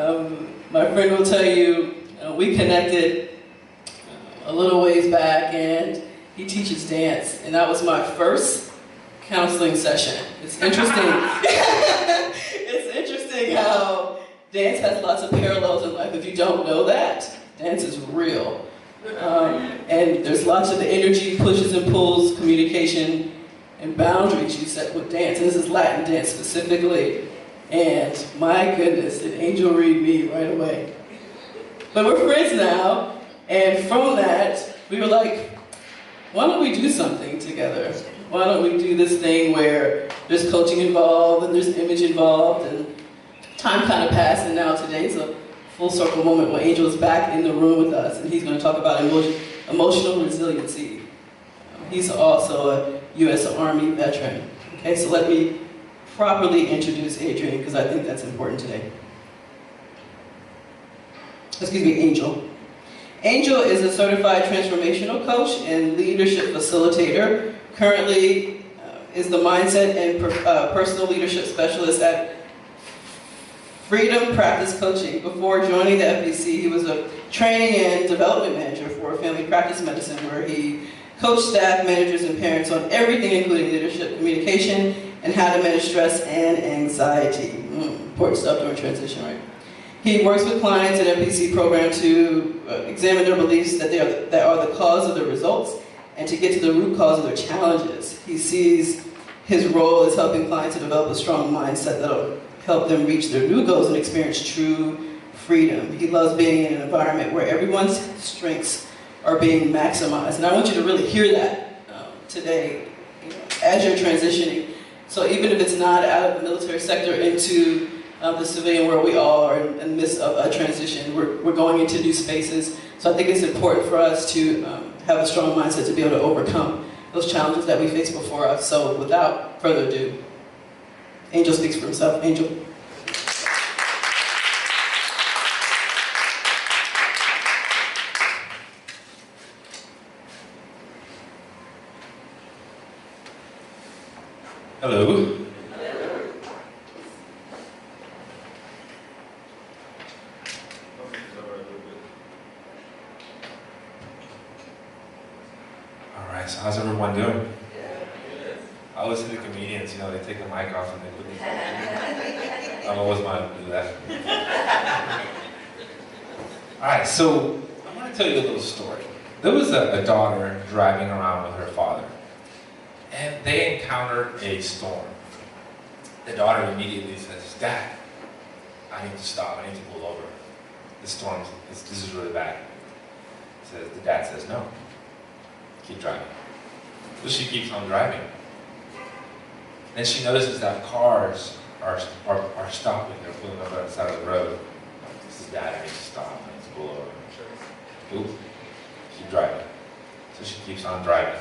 My friend will tell you, we connected a little ways back, and he teaches dance, and that was my first counseling session. It's interesting. It's interesting how dance has lots of parallels in life. If you don't know that, dance is real. And there's lots of the energy, pushes and pulls, communication, and boundaries you set with dance. And this is Latin dance specifically. And my goodness, did Angel read me right away. But we're friends now, and from that, we were like, why don't we do something together? Why don't we do this thing where there's coaching involved, and there's image involved, and time kind of passed, and now today's a full circle moment where Angel is back in the room with us, and he's going to talk about emotional resiliency. He's also a U.S. Army veteran. Okay, so let me properly introduce Adrian, because I think that's important today. Excuse me, Angel. Angel is a certified transformational coach and leadership facilitator. Currently is the mindset and personal leadership specialist at Freedom Practice Coaching. Before joining the FPC, he was a training and development manager for Family Practice Medicine, where he coached staff, managers, and parents on everything, including leadership, communication, and how to manage stress and anxiety. Important stuff during transition, right? He works with clients at FPC program to examine their beliefs that are the cause of their results and to get to the root cause of their challenges. He sees his role as helping clients to develop a strong mindset that will help them reach their new goals and experience true freedom. He loves being in an environment where everyone's strengths are being maximized. And I want you to really hear that today, as you're transitioning. So even if it's not out of the military sector into the civilian world, we all are in the midst of a transition. We're going into new spaces. So I think it's important for us to have a strong mindset to be able to overcome those challenges that we face before us. So without further ado, Angel speaks for himself. Angel. Hello. All right, so how's everyone doing? I always see the comedians, they take the mic off and they put it. I'm always minded to do that. All right, so I want to tell you a little story. There was a daughter driving around with her father, and they encountered a storm. The daughter immediately says, "Dad, I need to stop. I need to pull over. This storm, this is really bad." The dad says, "No, keep driving." So she keeps on driving. Then she notices that cars are stopping. They're pulling over on the side of the road. She says, "Dad, I need to stop. I need to pull over." Oop, keep driving. So she keeps on driving.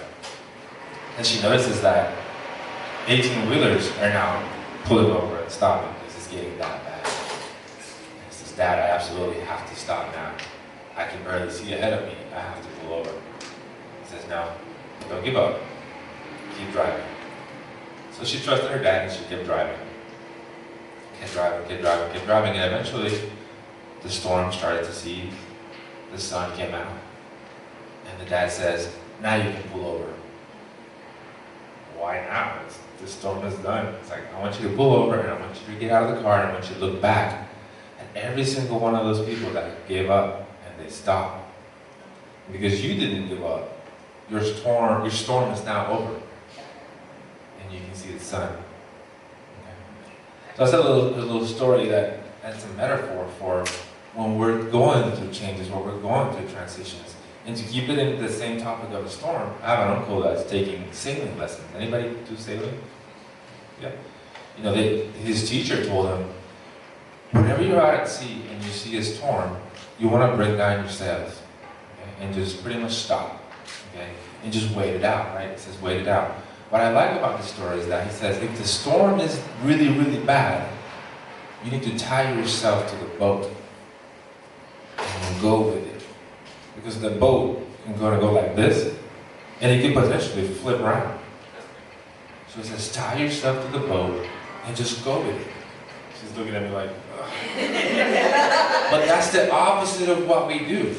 And she notices that 18-wheelers are now pulling over and stopping. This is getting that bad. She says, "Dad, I absolutely have to stop now. I can barely see ahead of me. I have to pull over." He says, "No, don't give up. Keep driving." So she trusted her dad and she kept driving. Kept driving, and eventually the storm started to cease. The sun came out. And the dad says, "Now you can pull over." "Why now? The storm is done." It's like, "I want you to pull over and I want you to get out of the car and I want you to look back at every single one of those people that gave up and they stopped. Because you didn't give up. Your storm is now over. And you can see the sun." Okay. So I said a little story that's a metaphor for when we're going through changes, when we're going through transitions. And to keep it in the same topic of a storm, I have an uncle that's taking sailing lessons. Anybody do sailing? Yeah. His teacher told him, whenever you're out at sea and you see a storm, you want to bring down your sails, okay? And just pretty much stop, okay? And just wait it out, right? It says wait it out. What I like about this story is that he says, if the storm is really, really bad, you need to tie yourself to the boat and go with it. Because the boat is going to go like this, and it can potentially flip around. So he says, tie yourself to the boat and just go with it. She's looking at me like, ugh. But that's the opposite of what we do.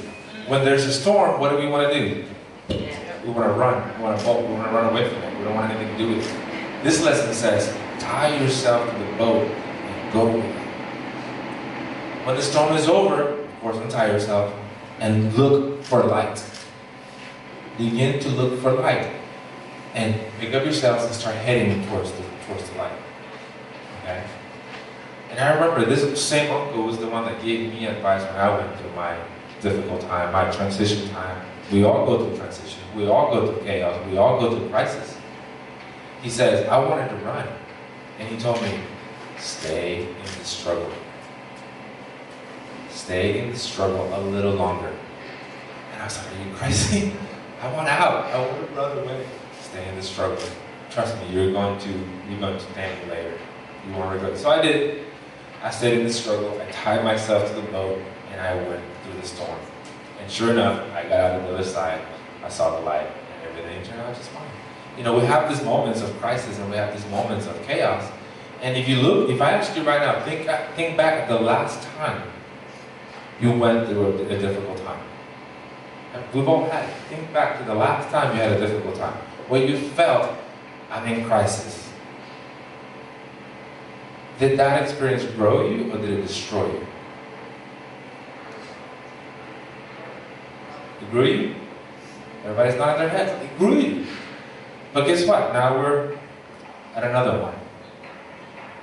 When there's a storm, what do we want to do? We want to run. We want to bolt. We want to run away from it. We don't want anything to do with it. This lesson says, tie yourself to the boat and go with it. When the storm is over, of course, untie yourself and look for light. Begin to look for light. And pick up yourselves and start heading towards the light. Okay? And I remember this same uncle was the one that gave me advice when I went through my difficult time, my transition time. We all go through transition. We all go through chaos. We all go through crisis. He says, I wanted to run. And he told me, stay in the struggle. Stay in the struggle a little longer. And I was like, are you crazy? I want out. I want to run away. Stay in the struggle. Trust me, you're going to thank me later. You won't regret it. So I did. I stayed in the struggle. I tied myself to the boat, and I went through the storm. And sure enough, I got out on the other side. I saw the light, and everything turned out just fine. You know, we have these moments of crisis, and we have these moments of chaos. And if you look, if I ask you right now, think back at the last time you went through a difficult time. We've all had it. Think back to the last time you had a difficult time, where you felt, I'm in crisis. Did that experience grow you, or did it destroy you? It grew you? Everybody's nodding their heads. It grew you. But guess what? Now we're at another one.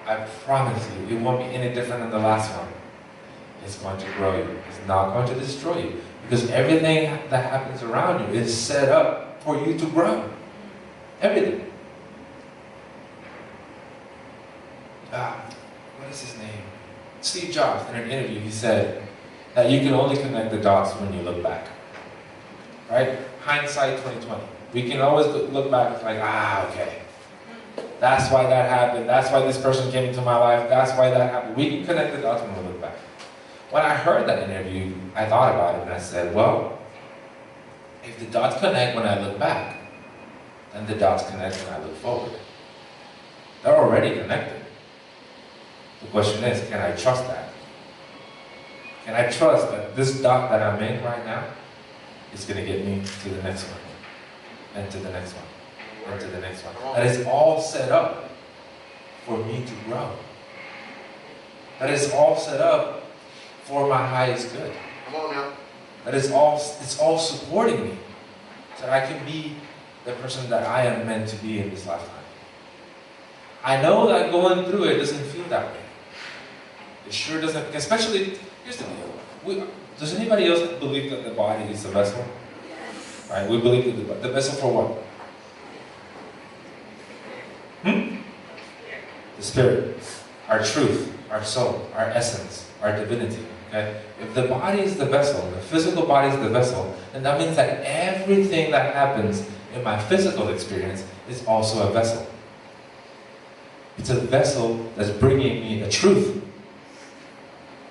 I promise you, it won't be any different than the last one. It's going to grow you. It's not going to destroy you. Because everything that happens around you is set up for you to grow. Everything. What is his name? Steve Jobs, in an interview, he said that you can only connect the dots when you look back. Right? Hindsight 2020. We can always look back and like, okay. That's why that happened. That's why this person came into my life. That's why that happened. We can connect the dots when we look back. When I heard that interview, I thought about it and I said, well, if the dots connect when I look back, then the dots connect when I look forward. They're already connected. The question is, can I trust that? Can I trust that this dot that I'm in right now is going to get me to the next one, and to the next one, and to the next one? That is all set up for me to grow. That is all set up for my highest good. Come on now. That is all, it's all supporting me so that I can be the person that I am meant to be in this lifetime. I know that going through it doesn't feel that way. It sure doesn't, especially, here's the deal. Does anybody else believe that the body is a vessel? Yes. Right, we believe that the vessel for what? The spirit, our truth, our soul, our essence, our divinity. Okay? If the body is the vessel, the physical body is the vessel, then that means that everything that happens in my physical experience is also a vessel. It's a vessel that's bringing me a truth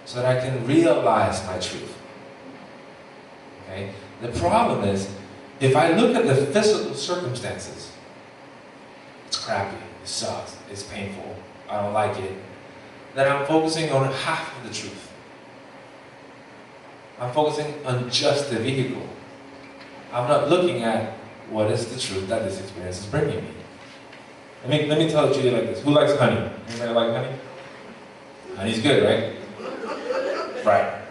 so that I can realize my truth. Okay? The problem is, if I look at the physical circumstances, it's crappy, it sucks, it's painful, I don't like it, then I'm focusing on half of the truth. I'm focusing on just the vehicle. I'm not looking at what is the truth that this experience is bringing me. Let me tell it to you like this. Who likes honey? Anybody like honey? Honey's good, right? Right.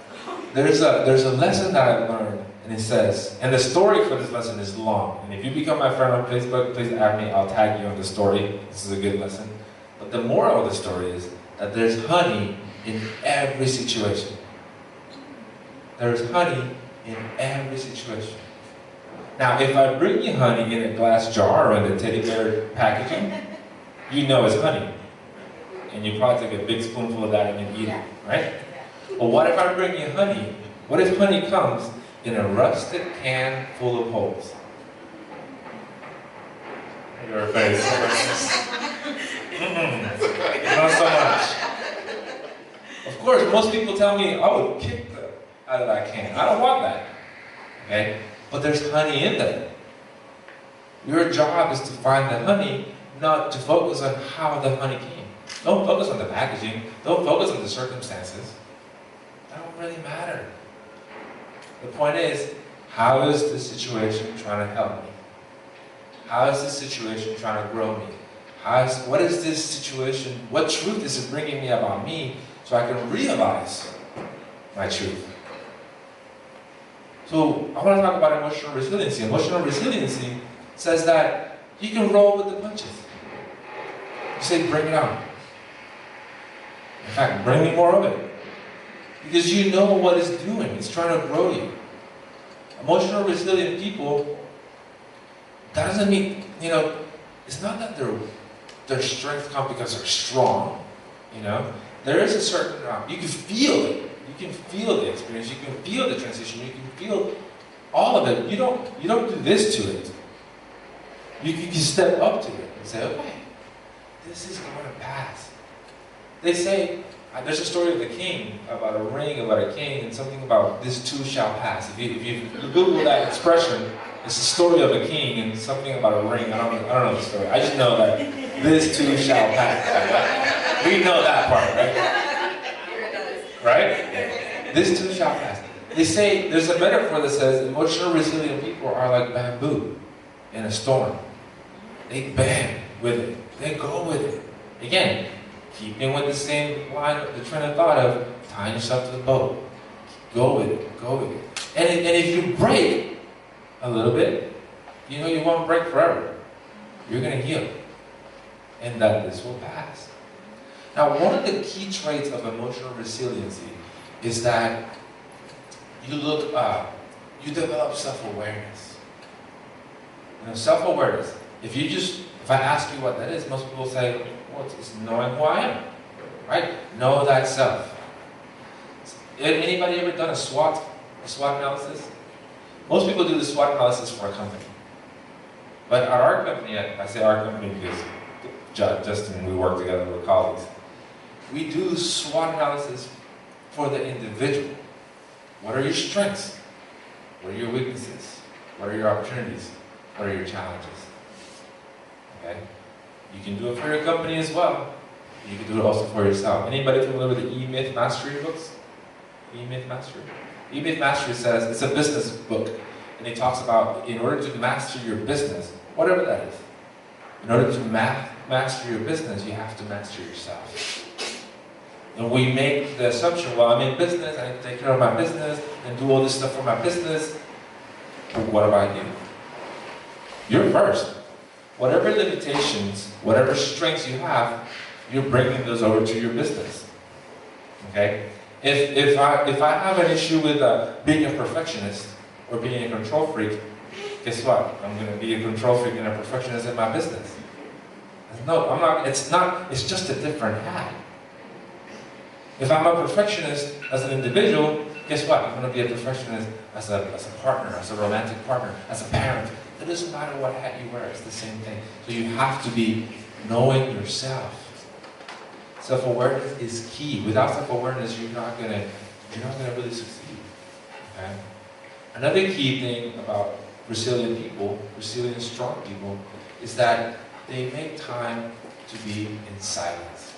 There's a lesson that I've learned, and it says, and the story for this lesson is long. And if you become my friend on Facebook, please add me. I'll tag you on the story. This is a good lesson. But the moral of the story is that there's honey in every situation. There's honey in every situation. Now, if I bring you honey in a glass jar or in the teddy bear packaging, you know it's honey. And you probably take a big spoonful of that and then eat it, right? But what if I bring you honey? What if honey comes in a rusted can full of holes? Your face. Not so much. Of course, most people tell me, I would kick out of that can. I don't want that. Okay? But there's honey in there. Your job is to find the honey, not to focus on how the honey came. Don't focus on the packaging. Don't focus on the circumstances. That don't really matter. The point is, how is this situation trying to help me? How is this situation trying to grow me? What is this situation, what truth is it bringing me about me so I can realize my truth? So I want to talk about emotional resiliency. Emotional resiliency says that you can roll with the punches. You say, bring it on. In fact, bring me more of it. Because you know what it's doing. It's trying to grow you. Emotional resilient people, that doesn't mean, it's not that their strength comes because they're strong, There is a certain, you can feel it. You can feel the experience. You can feel the transition. You can feel all of it. You don't do this to it. You can step up to it and say, okay, this is going to pass. They say, there's a story of the king, about a ring, about a king, and something about this too shall pass. If you Google that expression, it's the story of a king and something about a ring. I don't know the story. I just know that this too shall pass. We know that part, right? Right? This too shall pass. They say, there's a metaphor that says emotional resilient people are like bamboo in a storm. They bang with it. They go with it. Again, keeping with the same line, the train of thought of tying yourself to the boat. Go with it. Go with it. And if you break a little bit, you won't break forever. You're going to heal. And that this will pass. Now, one of the key traits of emotional resiliency is that you develop self-awareness. Self-awareness. If I ask you what that is, most people say, well, it's knowing who I am, right? Know thyself. Anybody ever done a SWOT analysis? Most people do the SWOT analysis for a company. But at our company, I say our company because Justin, we work together, we're colleagues. We do SWOT analysis for the individual. What are your strengths? What are your weaknesses? What are your opportunities? What are your challenges? Okay? You can do it for your company as well. You can do it also for yourself. Anybody familiar with the E-Myth Mastery books? E-Myth Mastery? E-Myth Mastery says, it's a business book, and it talks about in order to master your business, whatever that is, in order to master your business, you have to master yourself. And we make the assumption, well, I'm in business, I need to take care of my business, and do all this stuff for my business. But what about you? You're first. Whatever limitations, whatever strengths you have, you're bringing those over to your business. Okay? If I have an issue with being a perfectionist or being a control freak, guess what? I'm going to be a control freak and a perfectionist in my business. No, I'm not. It's just a different hat. If I'm a perfectionist as an individual, guess what? I'm going to be a perfectionist as a partner, as a romantic partner, as a parent. It doesn't matter what hat you wear, it's the same thing. So you have to be knowing yourself. Self-awareness is key. Without self-awareness, you're not gonna really succeed. Okay? Another key thing about resilient people, resilient, strong people, is that they make time to be in silence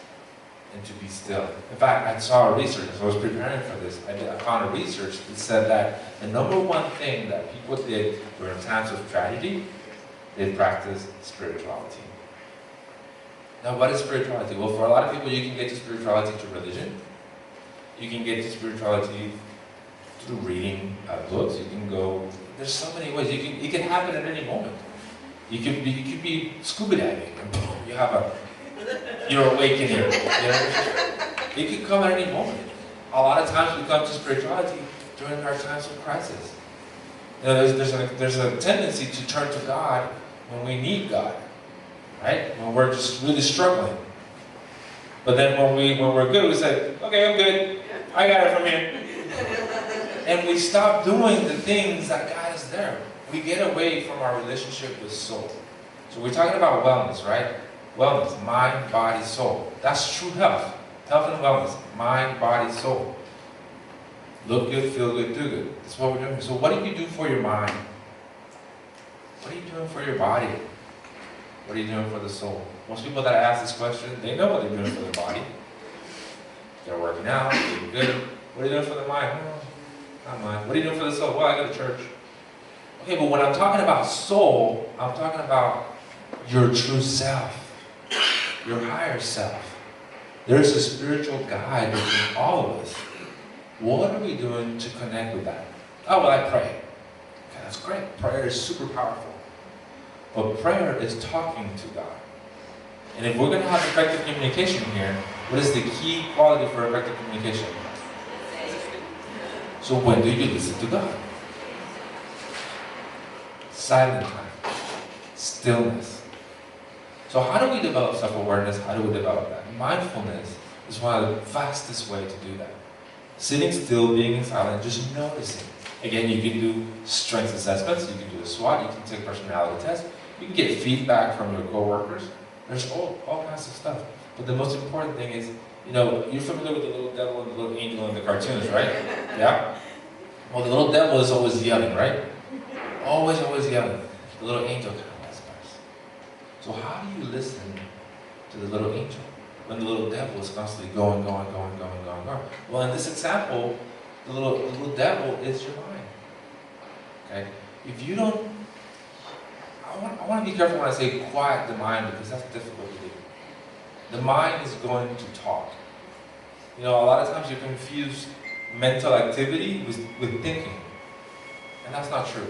and to be still. In fact, I saw a research, as I was preparing for this, I found a research that said that the number one thing that people did during times of tragedy, they practiced spirituality. Now, what is spirituality? Well, for a lot of people, you can get to spirituality through religion. You can get to spirituality through reading books. You can go, there's so many ways. It can happen at any moment. You could be scuba diving, and boom, you have your awakening. It could come at any moment. A lot of times we come to spirituality during our times of crisis. There's a tendency to turn to God when we need God, right? When we're just really struggling. But then when we're good, we say, okay, I'm good. I got it from here. And we stop doing the things that God is there. We get away from our relationship with soul. So we're talking about wellness, right? Wellness, mind, body, soul. That's true health. Health and wellness, mind, body, soul. Look good, feel good, do good. That's what we're doing. So what do you do for your mind? What are you doing for your body? What are you doing for the soul? Most people that ask this question, they know what they're doing for their body. They're working out, they're good. What are you doing for the mind? Oh, not mine. What are you doing for the soul? Well, I go to church. Okay, but when I'm talking about soul, I'm talking about your true self, your higher self. There's a spiritual guide between all of us. What are we doing to connect with that? Oh, well, I pray. Okay, that's great. Prayer is super powerful. But prayer is talking to God. And if we're going to have effective communication here, what is the key quality for effective communication? So when do you listen to God? Silent time. Stillness. So how do we develop self-awareness? How do we develop that? Mindfulness is one of the fastest ways to do that. Sitting still, being silent, just noticing. Again, you can do strengths assessments, you can do a SWOT, you can take personality tests, you can get feedback from your coworkers. There's all kinds of stuff. But the most important thing is, you're familiar with the little devil and the little angel in the cartoons, right? Yeah? Well, the little devil is always yelling, right? Always yelling. The little angel kind of whispers. So how do you listen to the little angel when the little devil is constantly going? Well, in this example, the little devil is your mind. Okay? If you don't, I want to be careful when I say quiet the mind, because that's difficult to do. The mind is going to talk. A lot of times you confuse mental activity with thinking. And that's not true.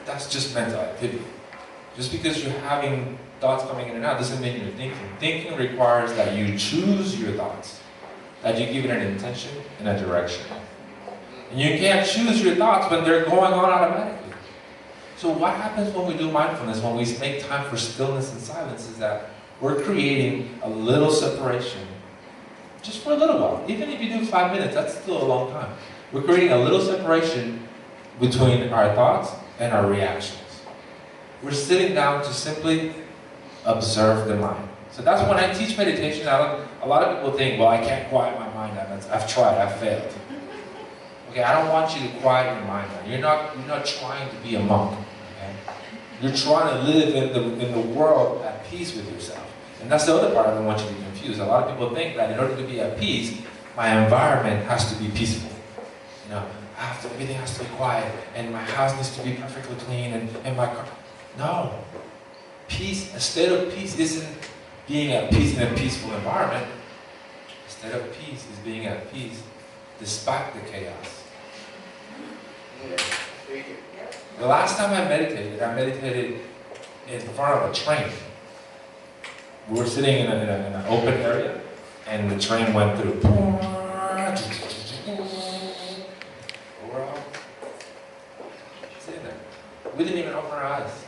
That's just mental activity. Just because you're having thoughts coming in and out doesn't mean you're thinking. Thinking requires that you choose your thoughts, that you give it an intention and a direction. And you can't choose your thoughts when they're going on automatically. So what happens when we do mindfulness, when we make time for stillness and silence, is that we're creating a little separation, just for a little while. Even if you do 5 minutes, that's still a long time. We're creating a little separation between our thoughts and our reactions. We're sitting down to simply observe the mind. So that's when I teach meditation. A lot of people think, well, I can't quiet my mind. I've tried, I've failed. Okay, I don't want you to quiet your mind down. You're not trying to be a monk. Okay? You're trying to live in the world at peace with yourself. And that's the other part I don't want you to be confused. A lot of people think that in order to be at peace, my environment has to be peaceful. Everything has to be quiet, and my house needs to be perfectly clean, and my car. No. Peace, a state of peace isn't being at peace in a peaceful environment. A state of peace is being at peace despite the chaos. The last time I meditated in front of a train. We were sitting in an open area, and the train went through. We're all sitting there. We didn't even open our eyes.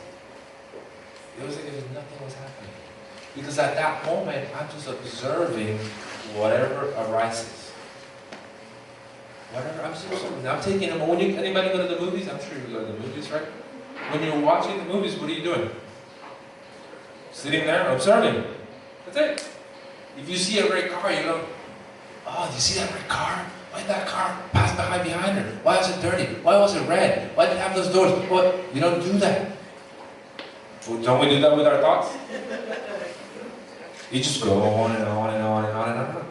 It was like if nothing was happening. Because at that moment, I'm just observing whatever arises. I'm just observing. I'm taking them. Anybody go to the movies? I'm sure you go to the movies, right? When you're watching the movies, what are you doing? Sitting there, observing. That's it. If you see a red car, you go, oh, do you see that red car? Why did that car pass behind her? Why was it dirty? Why was it red? Why did it have those doors? What? You don't do that. Well, don't we do that with our thoughts? You just go on and on and on and on and on.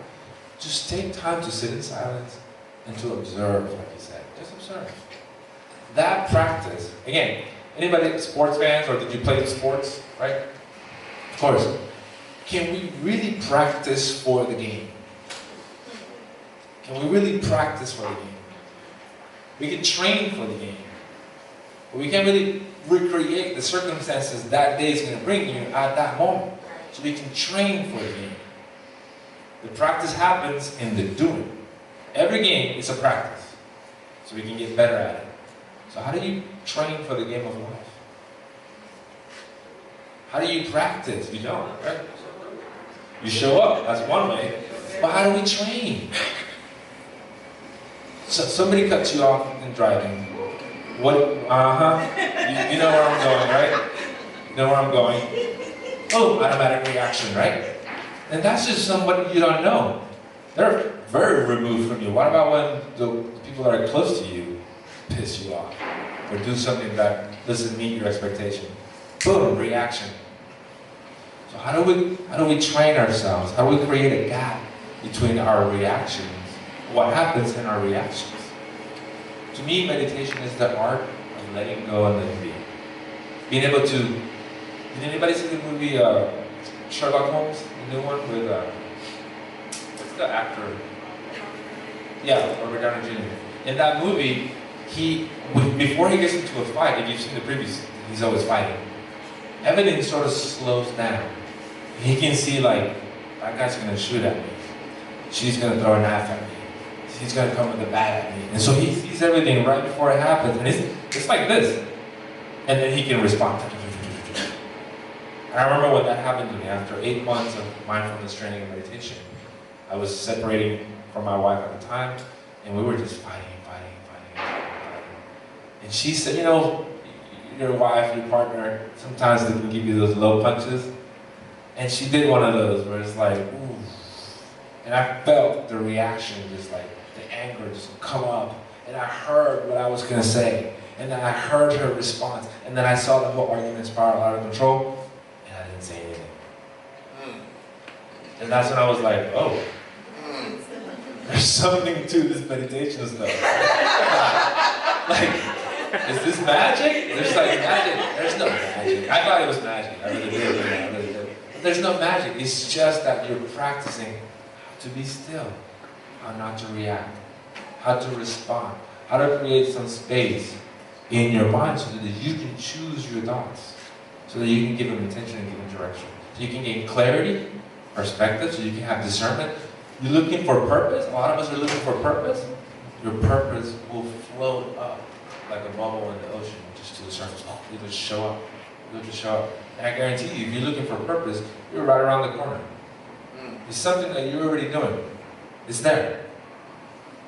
Just take time to sit in silence and to observe, like you said. Just observe. That practice, again, anybody sports fans, or did you play the sports, right? Of course. Can we really practice for the game? Can we really practice for the game? We can train for the game. But we can't really recreate the circumstances that day is going to bring you at that moment. So we can train for the game. The practice happens in the doing. Every game is a practice. So we can get better at it. So how do you train for the game of life? How do you practice? You don't, right? You show up, that's one way. But how do we train? So somebody cuts you off in driving. What? You know where I'm going, right? You know where I'm going. Oh, automatic reaction, right? And that's just somebody you don't know. They're very removed from you. What about when the people that are close to you piss you off or do something that doesn't meet your expectation? Boom, reaction. So how do we train ourselves? How do we create a gap between our reactions what happens in our reactions. To me, meditation is the art of letting go and letting be. Being able to, did anybody see the movie Sherlock Holmes, the new one with, what's the actor? Yeah, Robert Downey Jr. In that movie, before he gets into a fight, if you've seen the previews, he's always fighting. Everything sort of slows down. He can see like, that guy's gonna shoot at me. She's gonna throw a knife at me. He's gonna come with a bat at me. And so he sees everything right before it happens, and it's like this. And then he can respond. And I remember when that happened to me after 8 months of mindfulness training and meditation. I was separating from my wife at the time, and we were just fighting. And she said, you know, your wife, your partner, sometimes they can give you those low punches. And she did one of those where it's like, ooh. And I felt the reaction, just like the anger just come up. And I heard what I was going to say. And then I heard her response. And then I saw the whole argument spiral out of control. And I didn't say anything. And that's when I was like, oh, there's something to this meditation stuff. Like, is this magic? There's like magic. There's no magic. I thought it was magic. I really did. But there's no magic. It's just that you're practicing how to be still, how not to react, how to respond, how to create some space in your mind so that you can choose your thoughts, so that you can give them intention and give them direction. So you can gain clarity, perspective, so you can have discernment. You're looking for purpose. A lot of us are looking for purpose. Your purpose will float up like a bubble in the ocean, just to the surface. Oh, you just show up. You just show up. And I guarantee you, if you're looking for purpose, you're right around the corner. It's something that you're already doing. It's there.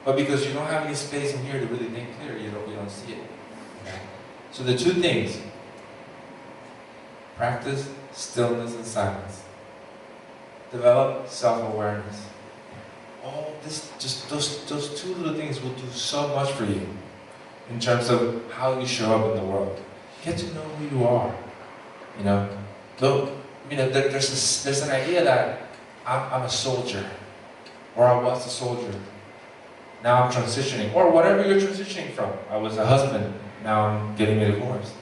But because you don't have any space in here to really think clear, you don't see it. Okay? So the two things: practice stillness and silence. Develop self-awareness. All this, just those two little things will do so much for you in terms of how you show up in the world. Get to know who you are. You know, there's an idea that I'm a soldier, or I was a soldier. Now I'm transitioning, or whatever you're transitioning from. I was a husband, now I'm getting a divorce.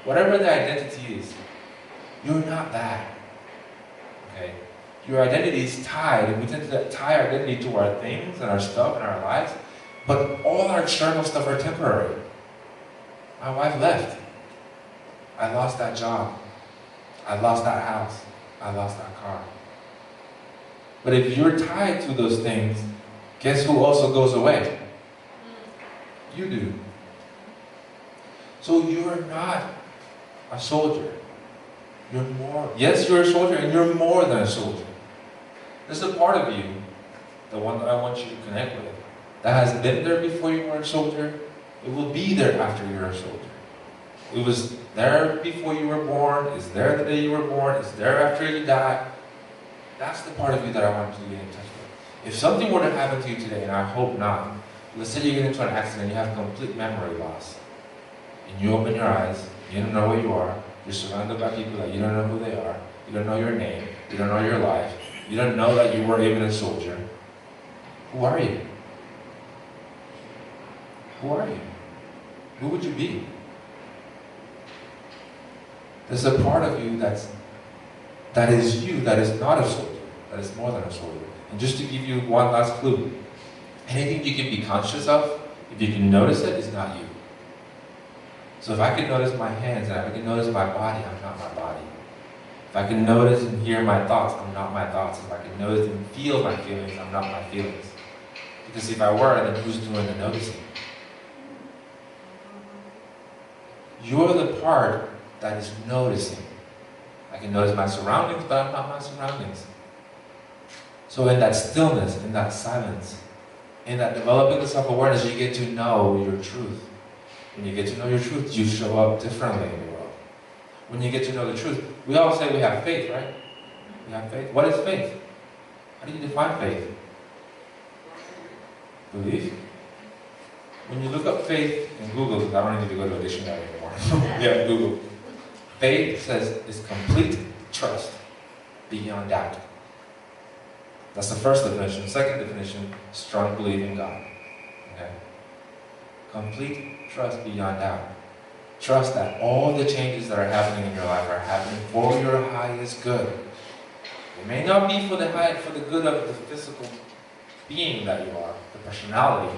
Whatever the identity is, you're not that. Okay? Your identity is tied, and we tend to tie our identity to our things and our stuff and our lives, but all our external stuff are temporary. My wife left. I lost that job. I lost that house. I lost that car. But if you're tied to those things, guess who also goes away? You do. So you're not a soldier. You're more, yes, you're a soldier, and you're more than a soldier. There's a part of you, the one that I want you to connect with, that has been there before you were a soldier. It will be there after you're a soldier. It was there before you were born, it's there the day you were born, it's there after you die. That's the part of you that I want you to get in touch with. If something were to happen to you today, and I hope not, let's say you get into an accident, you have complete memory loss, and you open your eyes, you don't know where you are, you're surrounded by people that you don't know who they are, you don't know your name, you don't know your life, you don't know that you were even a soldier. Who are you? Who are you? Who would you be? There's a part of you that is you, that is not a soldier, that is more than a soldier. And just to give you one last clue, anything you can be conscious of, if you can notice it, is not you. So if I can notice my hands, and if I can notice my body, I'm not my body. If I can notice and hear my thoughts, I'm not my thoughts. If I can notice and feel my feelings, I'm not my feelings. Because if I were, then who's doing the noticing? You're the part that is noticing. I can notice my surroundings, but I'm not my surroundings. So in that stillness, in that silence, in that developing the self-awareness, you get to know your truth. When you get to know your truth, you show up differently in the world. When you get to know the truth, we all say we have faith, right? We have faith. What is faith? How do you define faith? Belief? When you look up faith in Google, because I don't need to go to a dictionary anymore. Yeah, Google. Faith says is complete trust beyond doubt. That's the first definition. Second definition, strong belief in God. Okay? Complete trust beyond doubt. Trust that all the changes that are happening in your life are happening for your highest good. It may not be for the good of the physical being that you are, the personality.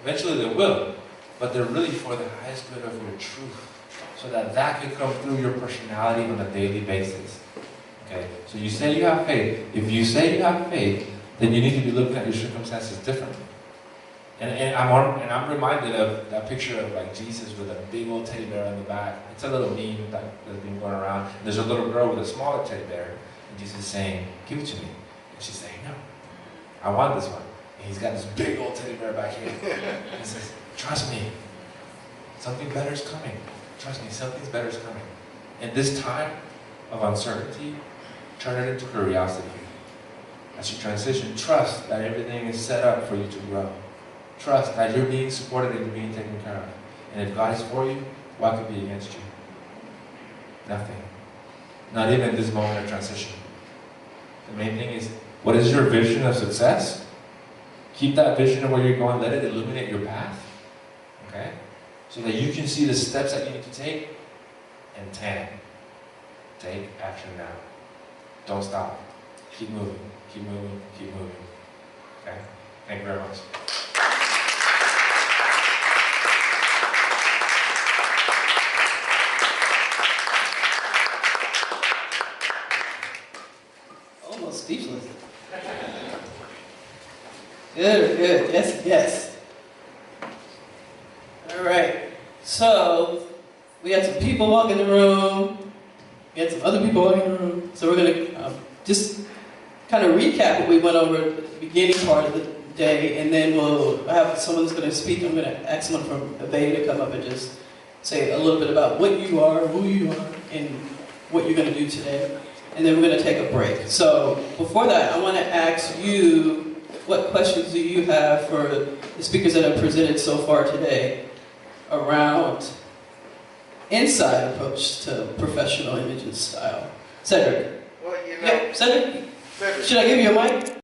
Eventually they will, but they're really for the highest good of your truth, so that can come through your personality on a daily basis. Okay, so you say you have faith. If you say you have faith, then you need to be looking at your circumstances differently. And I'm reminded of that picture of like Jesus with a big old teddy bear on the back. It's a little meme that's been going around. There's a little girl with a smaller teddy bear, and Jesus is saying, "Give it to me," and she's saying, "No, I want this one." And he's got this big old teddy bear back here. And he says, "Trust me, something better is coming. Trust me, something better is coming." In this time of uncertainty, turn it into curiosity. As you transition, trust that everything is set up for you to grow. Trust that you're being supported and you're being taken care of. And if God is for you, what could be against you? Nothing. Not even this moment of transition. The main thing is, what is your vision of success? Keep that vision of where you're going. Let it illuminate your path. Okay? So that you can see the steps that you need to take. And 10, take action now. Don't stop. Keep moving. Keep moving. Keep moving. Okay? Thank you very much. Almost speechless. Good. Yes. All right. So, we had some people walk in the room. We had some other people walk in the room. So we're going to just kind of recap what we went over at the beginning part of the day, and then we'll have someone who's going to speak. I'm going to ask someone from Bay to come up and just say a little bit about what you are, who you are, and what you're going to do today. And then we're going to take a break. So before that, I want to ask you, what questions do you have for the speakers that have presented so far today around inside approach to professional image and style? Cedric. Well, Yeah, Cedric? Should I give you a mic?